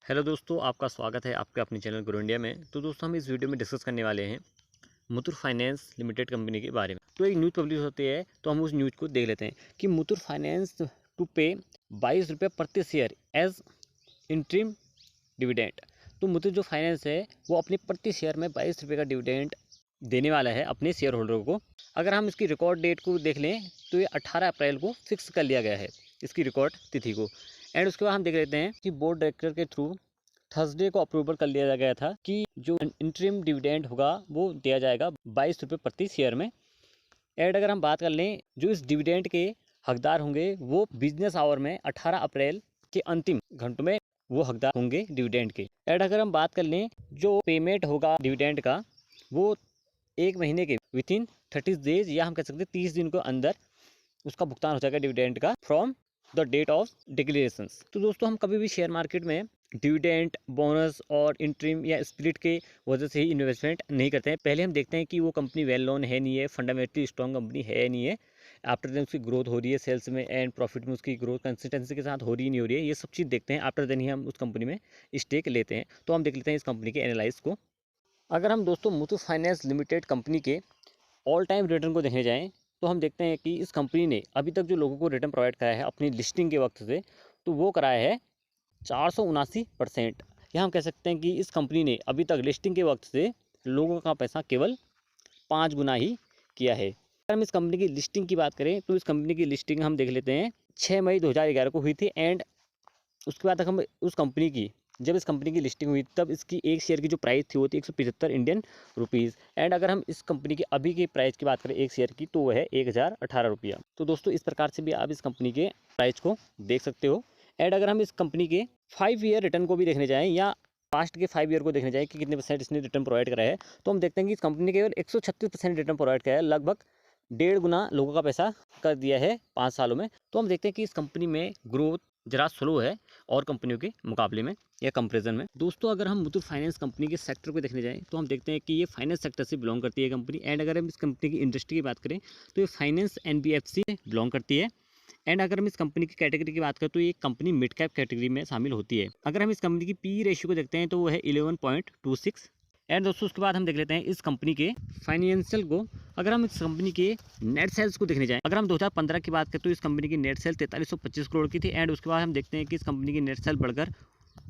Hello दोस्तों, आपका स्वागत है आपके अपने चैनल ग्रो इंडिया में। तो दोस्तों, हम इस वीडियो में डिस्कस करने वाले हैं मुथूट फाइनेंस लिमिटेड कंपनी के बारे में। तो एक न्यूज़ पब्लिश होती है, तो हम उस न्यूज़ को देख लेते हैं कि मुथूट फाइनेंस टू पे 22 रुपये प्रति शेयर एज इंटरिम डिविडेंड। तो मुथूट जो फाइनेंस है वो अपने प्रति शेयर में 22 रुपये का डिविडेंड देने वाला है अपने शेयर होल्डरों को। अगर हम इसकी रिकॉर्ड डेट को देख लें तो ये 18 अप्रैल को फिक्स कर लिया गया है, इसकी रिकॉर्ड तिथि को। एंड उसके बाद हम देख लेते हैं कि बोर्ड डायरेक्टर के थ्रू थर्सडे को अप्रूवल कर लिया गया था कि जो इंटरिम डिविडेंड होगा वो दिया जाएगा 22 रुपये प्रति शेयर में। एंड अगर हम बात कर लें, जो इस डिविडेंड के हकदार होंगे वो बिजनेस आवर में 18 अप्रैल के अंतिम घंटों में वो हकदार होंगे डिविडेंड के। एंड अगर हम बात कर लें, जो पेमेंट होगा डिविडेंड का वो 1 महीने के विथिन 30 डेज या हम कह सकते हैं 30 दिन के अंदर उसका भुगतान हो जाएगा डिविडेंड का from the date of declaration. तो दोस्तों, हम कभी भी शेयर मार्केट में डिविडेंड, बोनस और इंटरिम या स्प्लिट के वजह से ही इन्वेस्टमेंट नहीं करते हैं। पहले हम देखते हैं कि वो कंपनी वेल नोन है नहीं है, फंडामेंटली स्ट्रॉन्ग कंपनी है नहीं है, आफ्टर देन उसकी ग्रोथ हो रही है, सेल्स में एंड प्रॉफिट में उसकी ग्रोथ कंसिस्टेंसी के साथ हो रही नहीं हो रही है, ये सब चीज़ देखते हैं। आफ्टर देन ही हम उस कंपनी में स्टेक लेते हैं। तो हम देख लेते हैं इस कंपनी के एनालाइज को। अगर हम दोस्तों मुथूट फाइनेंस लिमिटेड कंपनी के ऑल टाइम रिटर्न को देखने जाएँ तो हम देखते हैं कि इस कंपनी ने अभी तक जो लोगों को रिटर्न प्रोवाइड कराया है अपनी लिस्टिंग के वक्त से, तो वो कराया है 479%। या हम कह सकते हैं कि इस कंपनी ने अभी तक लिस्टिंग के वक्त से लोगों का पैसा केवल 5 गुना ही किया है। अगर हम इस कंपनी की लिस्टिंग की बात करें तो इस कंपनी की लिस्टिंग हम देख लेते हैं 6 मई 2011 को हुई थी। एंड उसके बाद तक हम उस कंपनी की, जब इस कंपनी की लिस्टिंग हुई तब इसकी एक शेयर की जो प्राइस थी वो थी 175 इंडियन रुपीज़। एंड अगर हम इस कंपनी की अभी की प्राइस की बात करें एक शेयर की तो वो है 1018 रुपया। तो दोस्तों, इस प्रकार से भी आप इस कंपनी के प्राइस को देख सकते हो। एंड अगर हम इस कंपनी के 5 ईयर रिटर्न को भी देखने जाएँ या पास्ट के 5 ईयर को देखने जाएँ कि कितने परसेंट इसने रिटर्न प्रोवाइड करा है, तो हम देखते हैं कि इस कंपनी ने केवल 136% रिटर्न प्रोवाइड किया है, लगभग 1.5 गुना लोगों का पैसा कर दिया है 5 सालों में। तो हम देखते हैं कि इस कंपनी में ग्रोथ ज़रा स्लो है और कंपनियों के मुकाबले में या कंपैरिजन में। दोस्तों, अगर हम मुथूट फाइनेंस कंपनी के सेक्टर को देखने जाएं तो हम देखते हैं कि ये फाइनेंस सेक्टर से बिलोंग करती है कंपनी। एंड अगर हम इस कंपनी की इंडस्ट्री की बात करें तो ये फाइनेंस एनबीएफसी से बिलोंग करती है। एंड अगर हम इस कंपनी की कैटेगरी की बात करें तो ये कंपनी मिड कैप कैटेगरी में शामिल होती है। अगर हम इस कंपनी की पी रेशियो को देखते हैं तो वो है 11.26। एंड दोस्तों, उसके बाद हम देख लेते हैं इस कंपनी के फाइनेंशियल को। अगर हम इस कंपनी के नेट सेल्स को देखने जाएं, अगर हम 2015 की बात करें तो इस कंपनी की नेट सेल 4325 करोड़ की थी। एंड उसके बाद हम देखते हैं कि इस कंपनी की नेट सेल बढ़कर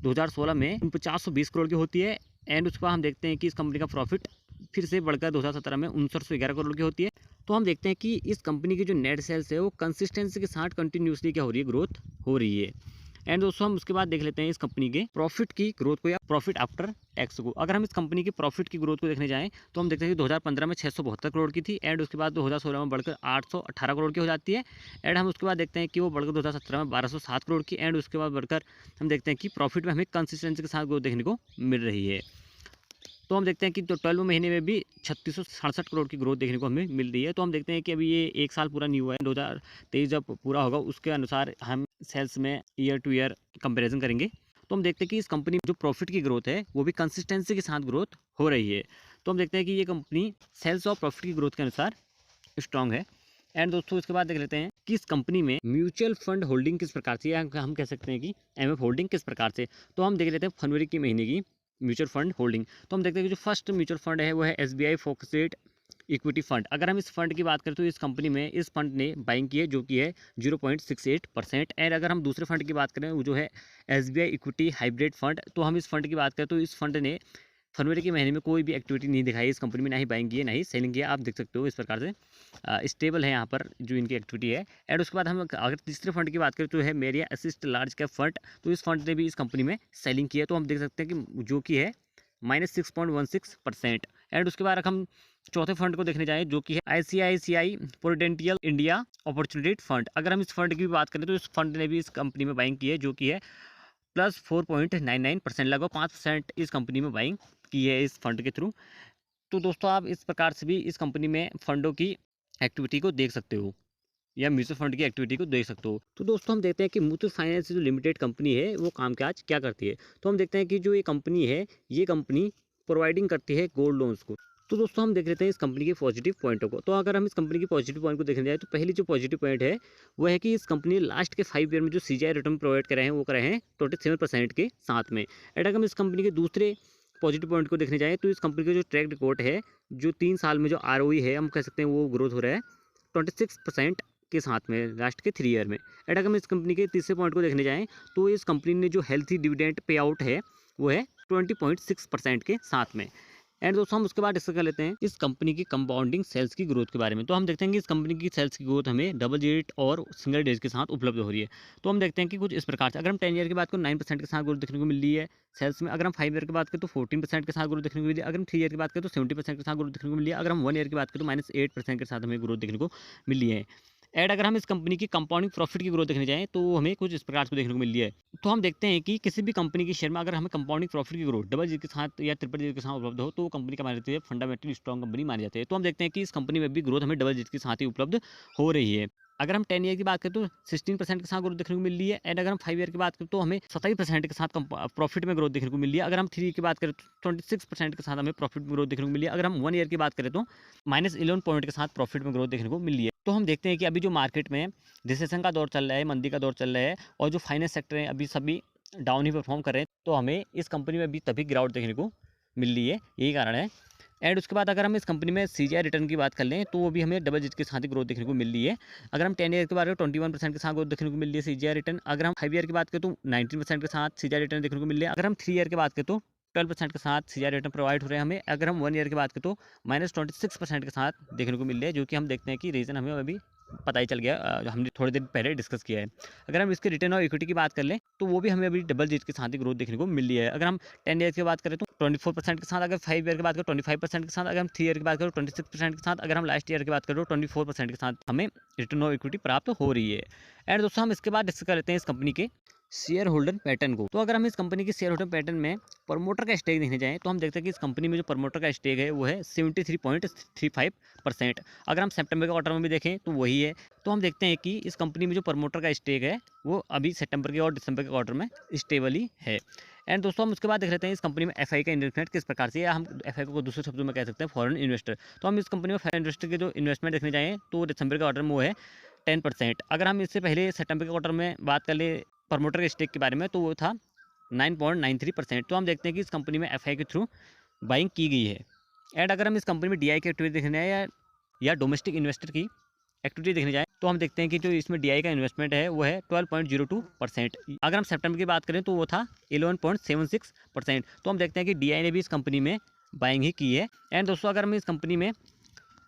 2016 में 4920 करोड़ की होती है। एंड उसके बाद हम देखते हैं कि इस कंपनी का प्रॉफिट फिर से बढ़कर 2017 में 5911 करोड़ की होती है। तो हम देखते हैं कि इस कंपनी की जो नेट सेल्स है वो कंसिस्टेंसी के साथ कंटिन्यूसली क्या हो रही है, ग्रोथ हो रही है। एंड दोस्तों, हम उसके बाद देख लेते हैं इस कंपनी के प्रॉफिट की ग्रोथ को या प्रॉफिट आफ्टर टैक्स को। अगर हम इस कंपनी के प्रॉफिट की ग्रोथ को देखने जाएं तो हम देखते हैं कि 2015 में 672 करोड़ की थी। एंड उसके बाद 2016 में बढ़कर 818 करोड़ की हो जाती है। एंड हम उसके बाद देखते हैं कि वो बढ़कर 2017 में 1207 करोड़ की। एंड उसके बाद बढ़कर हम देखते हैं कि प्रॉफिट में हमें कंसिस्टेंसी के साथ ग्रोथ देखने को मिल रही है। तो हम देखते हैं कि तो 12 महीने में भी 3667 करोड़ की ग्रोथ देखने को हमें मिल रही है। तो हम देखते हैं कि अभी ये 1 साल पूरा नहीं हुआ है, 2023 जब पूरा होगा उसके अनुसार हम सेल्स में ईयर टू ईयर कंपैरिजन करेंगे। तो हम देखते हैं कि इस कंपनी में जो प्रॉफिट की ग्रोथ है वो भी कंसिस्टेंसी के साथ ग्रोथ हो रही है। तो हम देखते हैं कि ये कंपनी सेल्स और प्रॉफिट की ग्रोथ के अनुसार स्ट्रॉन्ग है। एंड दोस्तों, इसके बाद देख लेते हैं कि इस कंपनी में म्यूचुअल फंड होल्डिंग किस प्रकार से, या हम कह सकते हैं कि एमएफ होल्डिंग किस प्रकार से। तो हम देख लेते हैं फरवरी के महीने की म्यूचुअल फंड होल्डिंग। तो हम देखते हैं कि जो फर्स्ट म्यूचुअल फंड है वो है एसबीआई फोकस्ड इक्विटी फंड। अगर हम इस फंड की बात करें तो इस कंपनी में इस फंड ने बाइंग की है जो कि है 0.68%। एंड अगर हम दूसरे फंड की बात करें वो जो है एसबीआई इक्विटी हाइब्रिड फंड, तो हम इस फंड की बात करें तो इस फंड ने फरवरी के महीने में कोई भी एक्टिविटी नहीं दिखाई इस कंपनी में, ना ही बाइंग की है ना ही सेलिंग की है। आप देख सकते हो इस प्रकार से स्टेबल है यहाँ पर जो इनकी एक्टिविटी है। एंड उसके बाद हम अगर तीसरे फंड की बात करें तो है मेरिया असिस्ट लार्ज कैप फंड, तो इस फंड ने भी इस कंपनी में सेलिंग की है। तो हम देख सकते हैं कि जो कि है -6.16%। एंड उसके बाद हम चौथे फंड को देखने जाएं जो कि है आईसीआईसीआई प्रूडेंटियल इंडिया अपॉर्चुनिटी फंड। अगर हम इस फंड की भी बात करें तो इस फंड ने भी इस कंपनी में बाइंग की है जो कि है +4.99%, लगभग 5% इस कंपनी में बाइंग की है इस फंड के थ्रू। तो दोस्तों, आप इस प्रकार से भी इस कंपनी में फंडों की एक्टिविटी को देख सकते हो या म्यूचुअल फंड की एक्टिविटी को देख सकते हो। तो दोस्तों, हम देखते हैं कि मुथूट फाइनेंस जो लिमिटेड कंपनी है वो कामकाज क्या करती है। तो हम देखते हैं कि जो ये कंपनी है ये कंपनी प्रोवाइडिंग करती है गोल्ड लोन्स को। तो दोस्तों हम देख लेते हैं इस कंपनी के पॉजिटिव पॉइंटों को। तो अगर हम इस कंपनी के पॉजिटिव पॉइंट को देखने जाए तो पहली जो पॉजिटिव पॉइंट है वो है कि इस कंपनी ने लास्ट के 5 ईयर में जो सीजीआई रिटर्न प्रोवाइड करे हैं वो करे हैं 27% के साथ में। एंड अगर हम इस कंपनी के दूसरे पॉजिटिव पॉइंट को देखने जाएँ तो इस कंपनी का जो ट्रैक रिकॉर्ड है, जो 3 साल में जो आरओई है हम कह सकते हैं वो ग्रोथ हो रहा है 26% के साथ में लास्ट के 3 ईयर में। एंड अगर हम इस कंपनी के तीसरे पॉइंट को देखने जाएँ तो इस कंपनी ने जो हेल्थी डिविडेंड पे आउट है वो है 20.6% के साथ में। एंड दोस्तों हम उसके बाद डिस्कस कर लेते हैं इस कंपनी की कंपाउंडिंग सेल्स की ग्रोथ के बारे में। तो हम देखते हैं कि इस कंपनी की सेल्स की ग्रोथ हमें डबल डिजिट और सिंगल डिजिट के साथ उपलब्ध हो रही है। तो हम देखते हैं कि कुछ इस प्रकार से अगर हम 10 ईयर की बात करें 9% के साथ ग्रोथ देखने को मिल रही है सेल्स में। अगर हम 5 ईयर की बात करें तो 14% के साथ ग्रोथ देखने को मिली है। अगर हम 3 ईयर की बात करें तो 70% के साथ ग्रोथ देखने को मिली है। अगर हम 1 ईयर की बात करें तो -8% के साथ हमें ग्रोथ देखने को मिली है। एंड अगर हम इस कंपनी की कंपाउंडिंग प्रॉफिट की ग्रोथ देखने जाएँ तो हमें कुछ इस प्रकार से देखने को मिल रही है। तो हम देखते हैं कि किसी भी कंपनी के शेयर में अगर हमें कंपाउंडिंग प्रॉफिट की ग्रोथ डबल डिजिट के साथ या ट्रिपल डिजिट के साथ उपलब्ध हो तो वो कंपनी का मानी जाती है फंडामेंटली स्ट्रॉन्ग कंपनी मानी जाती है। तो हम देखते हैं कि इस कंपनी में भी ग्रोथ हमें डबल डिजिट के साथ ही उपलब्ध हो रही है। अगर हम 10 ईयर की बात करें तो 16% के साथ ग्रोथ देखने को मिल रही है। एंड अगर हम 5 ईयर की बात करें तो हमें 27% के साथ प्रॉफिट में ग्रोथ देखने को मिल रही है। अगर हम 3 ईयर की बात करें तो 26% के साथ हमें प्रॉफिट में ग्रोथ देखने को मिल रही है। अगर हम 1 ईयर की बात करें तो -11 पॉइंट के साथ प्रॉफिट में ग्रोथ देखने को मिल रही है। तो हम देखते हैं कि अभी जो मार्केट में रिसेशन का दौर चल रहा है, मंदी का दौर चल रहा है और जो फाइनेंस सेक्टर है अभी सभी डाउन ही परफॉर्म कर रहे हैं, तो हमें इस कंपनी में अभी तभी गिरावट देखने को मिल रही है, यही कारण है। एंड उसके बाद अगर हम इस कंपनी में सीजीआई रिटर्न की बात कर लें तो वो भी हमें डबल डिजिट के साथ ही ग्रोथ देखने को मिल रही है। अगर हम 10 ईयर की बात करें 21% के साथ ग्रोथ देखने को मिल रही है सीजीआई रिटर्न। अगर हम 5 ईयर की बात करें तो 19% के साथ सीजीआई रिटर्न देखने को मिल रहा है। अगर हम 3 ईयर की बात करें तो 12% के साथ सीजीआई रिटर्न प्रोवाइड हो रहे हैं हमें। अगर हम 1 ईयर की बात करें तो -26% के साथ देखने को मिल रहे हैं, जो कि हम देखते हैं कि रीज़न हमें अभी पता ही चल गया, हमने थोड़ी देर पहले डिस्कस किया है। अगर हम इसके रिटर्न और इक्विटी की बात कर लें तो वो भी हमें अभी डबल डिजिट के साथ ही ग्रोथ देखने को मिल रही है। अगर हम 10 ईयर की बात करें तो 24% के साथ, अगर 5 ईयर की बात करें 25% के साथ, अगर हम 3 ईयर की बात करें 26% के साथ, अगर हम लास्ट ईयर की बात करें तो 24% के साथ हमें रिटर्न और इक्विटी प्राप्त हो रही है। एंड दोस्तों हम इसके बाद डिस्कस कर लेते हैं इस कंपनी के शेयर होल्डर पैटर्न को। तो अगर हम इस कंपनी के शेयर होल्डर पैटर्न में प्रमोटर का स्टेक देखने जाएँ तो हम देखते हैं कि इस कंपनी में जो प्रमोटर का स्टेक है वो है 73.35%। अगर हम सितंबर के क्वार्टर में भी देखें तो वही है। तो हम देखते हैं कि इस कंपनी में जो प्रमोटर का स्टेक है वो अभी सितंबर के और दिसंबर के क्वार्टर में स्टेबल ही है। एंड दोस्तों हम उसके बाद देख लेते हैं इस कंपनी में एफआई का इन्वेस्टमेंट किस प्रकार से, या हम एफआई को दूसरे शब्दों में कह सकते हैं फॉरेन इन्वेस्टर। तो हम इस कंपनी में फॉरेन इन्वेस्टर के जो इन्वेस्टमेंट देखने जाएँ तो दिसंबर के क्वार्टर में वो है 10%। अगर हम इससे पहले सितंबर के क्वार्टर में बात कर ले प्रमोटर के स्टेक के बारे में तो वो था 9.93%। तो हम देखते हैं कि इस कंपनी में एफआई के थ्रू बाइंग की गई है। एंड अगर हम इस कंपनी में डीआई की एक्टिविटी देखने जाए या डोमेस्टिक इन्वेस्टर की एक्टिविटी देखने जाए तो हम देखते हैं कि जो इसमें डीआई का इन्वेस्टमेंट है वो है 12.02%। अगर हम सितंबर की बात करें तो वो था 11.76%। तो हम देखते हैं कि डीआई ने भी इस कंपनी में बाइंग ही की है। एंड दोस्तों अगर हम इस कंपनी में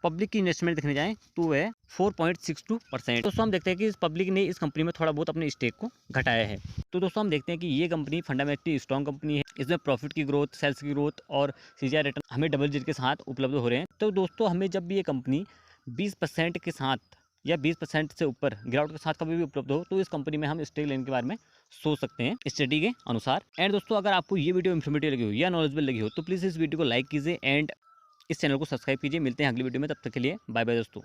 पब्लिक की इन्वेस्टमेंट देखने जाएँ तो वो है 4.62%। दोस्तों हम देखते हैं कि इस पब्लिक ने इस कंपनी में थोड़ा बहुत अपने स्टेक को घटाया है। तो दोस्तों हम देखते हैं कि ये कंपनी फंडामेंटली स्ट्रॉन्ग कंपनी है। इसमें प्रॉफिट की ग्रोथ, सेल्स की ग्रोथ और सीजीआई रिटर्न हमें डबल डिजिट के साथ उपलब्ध हो रहे हैं। तो दोस्तों हमें जब भी ये कंपनी 20% के साथ या 20% से ऊपर गिरावट के साथ कभी भी उपलब्ध हो तो इस कंपनी में हम स्टेक लेने के बारे में सोच सकते हैं स्टडी के अनुसार। एंड दोस्तों अगर आपको ये वीडियो इन्फॉर्मेटिव लगी हो या नॉलेजेबल लगी हो तो प्लीज़ इस वीडियो को लाइक कीजिए एंड इस चैनल को सब्सक्राइब कीजिए। मिलते हैं अगली वीडियो में, तब तक के लिए बाय बाय दोस्तों।